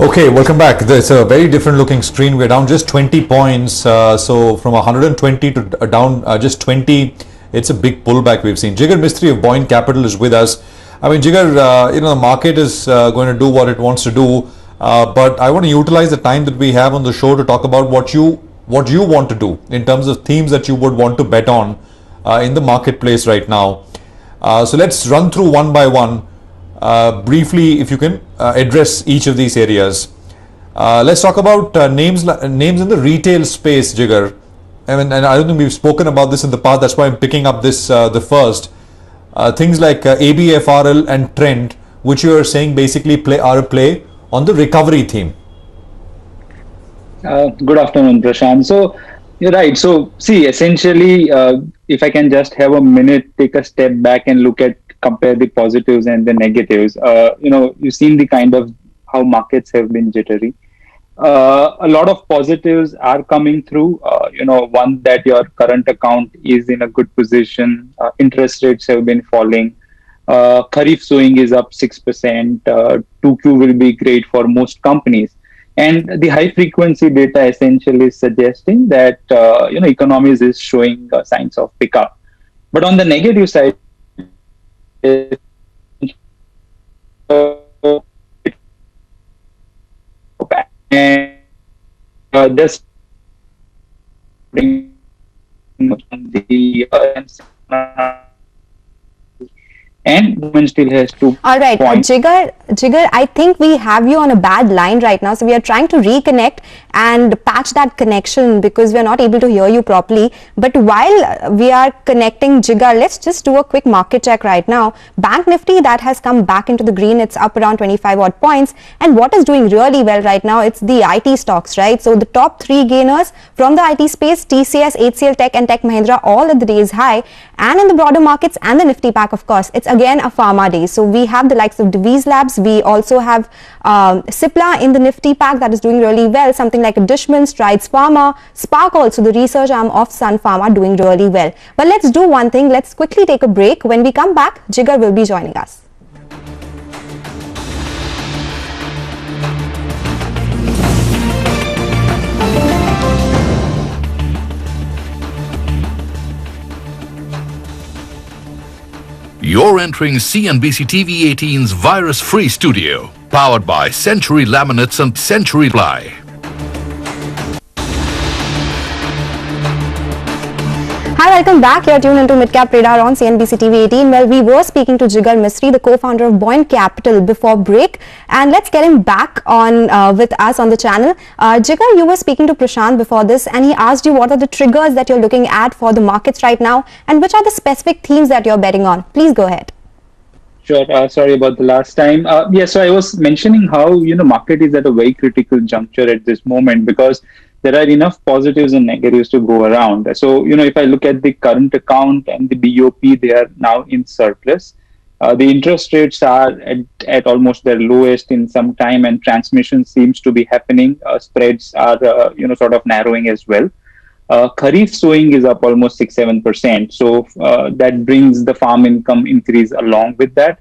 Okay, welcome back. It's a very different looking screen. We're down just 20 points. So from 120 to down just 20, it's a big pullback we've seen. Jigar Mistry of Boyne Capital is with us. I mean, Jigar, the market is going to do what it wants to do. But I want to utilize the time that we have on the show to talk about what you want to do in terms of themes that you would want to bet on in the marketplace right now. So let's run through one by one. Briefly, if you can address each of these areas. Let's talk about names in the retail space, Jigar. I mean, and I don't think we've spoken about this in the past. That's why I'm picking up this the first. Things like ABFRL and Trend, which you are saying basically are a play on the recovery theme. Good afternoon, Prashant. So you're right. So see, essentially, if I can just have a minute, take a step back and compare the positives and the negatives. You've seen the kind of how markets have been jittery. A lot of positives are coming through. One, that your current account is in a good position. Interest rates have been falling. Kharif sowing is up 6%. 2Q will be great for most companies. And the high frequency data essentially is suggesting that, economies is showing signs of pickup. But on the negative side, this bring the and women still has to. All right, Jigar, I think we have you on a bad line right now, so we are trying to reconnect and patch that connection because we are not able to hear you properly. But while we are connecting, Jigar, let's just do a quick market check right now. Bank Nifty, that has come back into the green. It's up around 25 odd points. And what is doing really well right now, it's the IT stocks, right? So the top three gainers from the IT space, TCS, HCL Tech and Tech Mahindra, all at the day's high. And in the broader markets and the Nifty pack, of course, it's again a pharma day. So we have the likes of Device Labs. We also have Cipla in the Nifty pack that is doing really well. Something like Dishman, Strides Pharma, Spark also, the research arm of Sun Pharma, doing really well. But let's do one thing. Let's quickly take a break. When we come back, Jigar will be joining us. You're entering CNBC TV18's virus-free studio, powered by Century Laminates and Century Ply. Hi, welcome back. You're tuned into Midcap Radar on CNBC TV18. Well, we were speaking to Jigar Mistry, the co-founder of Boyne Capital, before break. And let's get him back on with us on the channel. Jigar, you were speaking to Prashant before this, and he asked you what are the triggers that you're looking at for the markets right now, and which are the specific themes that you're betting on. Please go ahead. Sure. Sorry about the last time. So I was mentioning how, market is at a very critical juncture at this moment because there are enough positives and negatives to go around. So, if I look at the current account and the BOP, they are now in surplus. The interest rates are at almost their lowest in some time, and transmission seems to be happening. Spreads are, sort of narrowing as well. Kharif sowing is up almost 6-7%. So that brings the farm income increase along with that.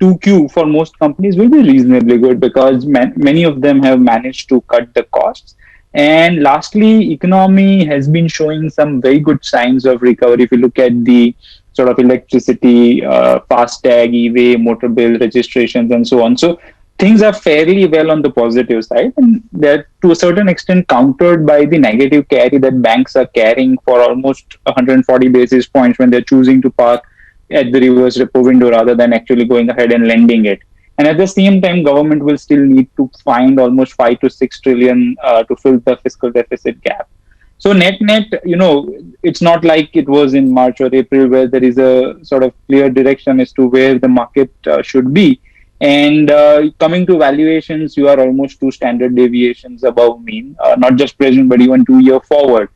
2Q for most companies will be reasonably good because many of them have managed to cut the costs. And lastly, economy has been showing some very good signs of recovery. If you look at the sort of electricity, FASTag, e-way, motor bill registrations, and so on. So things are fairly well on the positive side, and they're to a certain extent countered by the negative carry that banks are carrying for almost 140 basis points when they're choosing to park at the reverse repo window rather than actually going ahead and lending it. And at the same time, government will still need to find almost 5 to 6 trillion to fill the fiscal deficit gap. So net, it's not like it was in March or April where there is a sort of clear direction as to where the market should be. And coming to valuations, you are almost 2 standard deviations above mean, not just present, but even 2 year forward.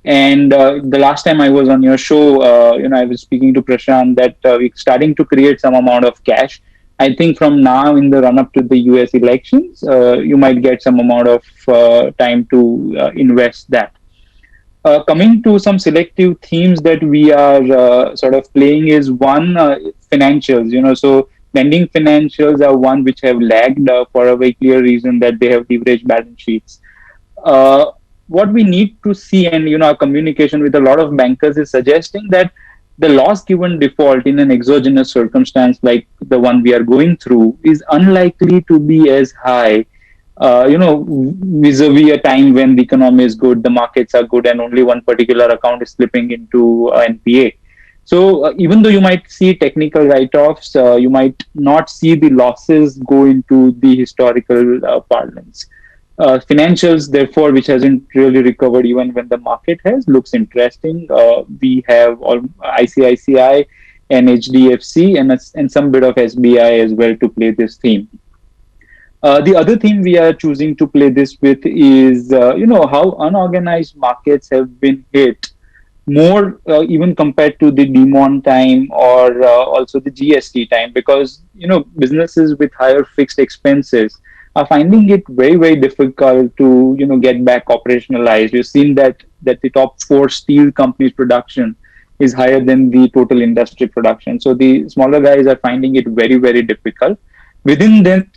And the last time I was on your show, I was speaking to Prashant that we're starting to create some amount of cash. I think from now in the run-up to the US elections, you might get some amount of time to invest that. Coming to some selective themes that we are sort of playing is one, financials, so Lending financials are one which have lagged for a very clear reason that they have leveraged balance sheets. What we need to see, and our communication with a lot of bankers is suggesting that the loss given default in an exogenous circumstance like the one we are going through is unlikely to be as high, vis-a-vis a time when the economy is good, the markets are good, and only one particular account is slipping into NPA. So even though you might see technical write-offs, you might not see the losses go into the historical parlance. Financials, therefore, which hasn't really recovered even when the market has, looks interesting. We have ICICI and HDFC and some bit of SBI as well to play this theme. The other theme we are choosing to play this with is, how unorganized markets have been hit more even compared to the demon time or also the GST time, because businesses with higher fixed expenses are finding it very, very difficult to get back operationalized. You've seen that the top 4 steel companies production is higher than the total industry production. So the smaller guys are finding it very, very difficult. Within that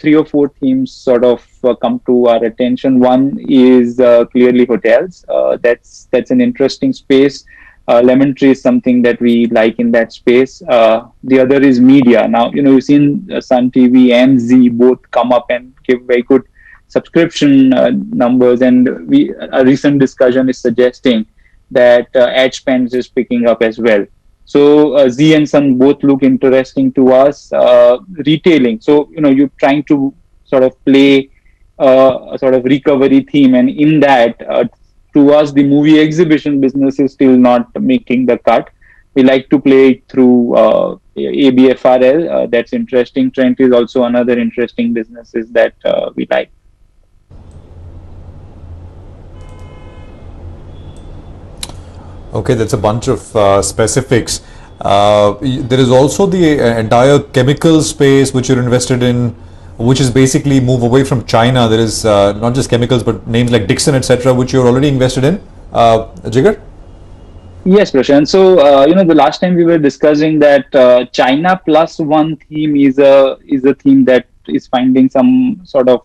3 or 4 themes sort of come to our attention. One is clearly hotels. That's an interesting space. Lemon Tree is something that we like in that space. The other is media. Now, you've seen Sun TV and Z both come up and give very good subscription numbers. And a recent discussion is suggesting that ad spends is picking up as well. So Z and Sun both look interesting to us. Retailing. So, you're trying to sort of play a sort of recovery theme. And in that, to us, the movie exhibition business is still not making the cut. We like to play it through ABFRL. That's interesting. Trent is also another interesting businesses that we like. Okay, that's a bunch of specifics. There is also the entire chemical space which you're invested in, which is basically move away from China. There is not just chemicals, but names like Dixon, etc., which you're already invested in. Jigar? Yes, Prashant. So, the last time we were discussing that China plus one theme is a theme that is finding some sort of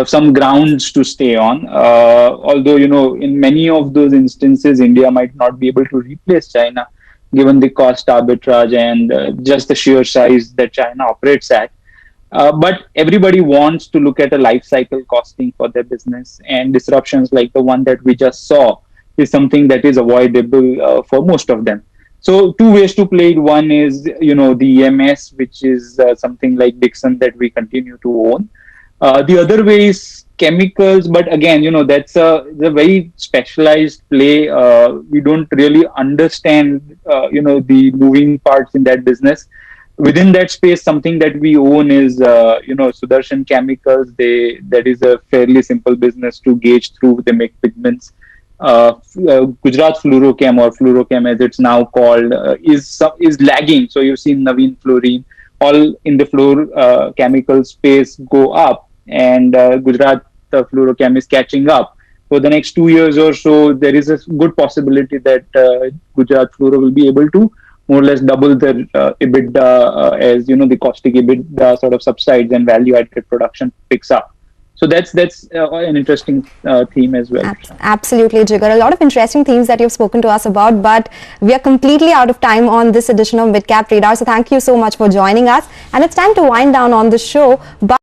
some grounds to stay on. Although, in many of those instances, India might not be able to replace China, given the cost arbitrage and just the sheer size that China operates at. But everybody wants to look at a life cycle costing for their business, and disruptions like the one that we just saw is something that is avoidable for most of them. So 2 ways to play it. One is, the EMS, which is something like Dixon that we continue to own. The other way is chemicals, but again, that's a very specialized play. We don't really understand, the moving parts in that business. Within that space, something that we own is, Sudarshan Chemicals. That is a fairly simple business to gauge through. They make pigments. Gujarat Fluorochem, or Fluorochem as it's now called, is lagging. So you've seen Naveen Fluorine, all in the fluor chemical space go up, and Gujarat Fluorochem is catching up. For the next 2 years or so, there is a good possibility that Gujarat Fluoro will be able to more or less double their EBITDA as the caustic EBITDA sort of subsides and value-added production picks up. So that's an interesting theme as well. Absolutely, Jigar. A lot of interesting themes that you've spoken to us about, but we are completely out of time on this edition of Midcap Radar. So thank you so much for joining us. And it's time to wind down on the show. But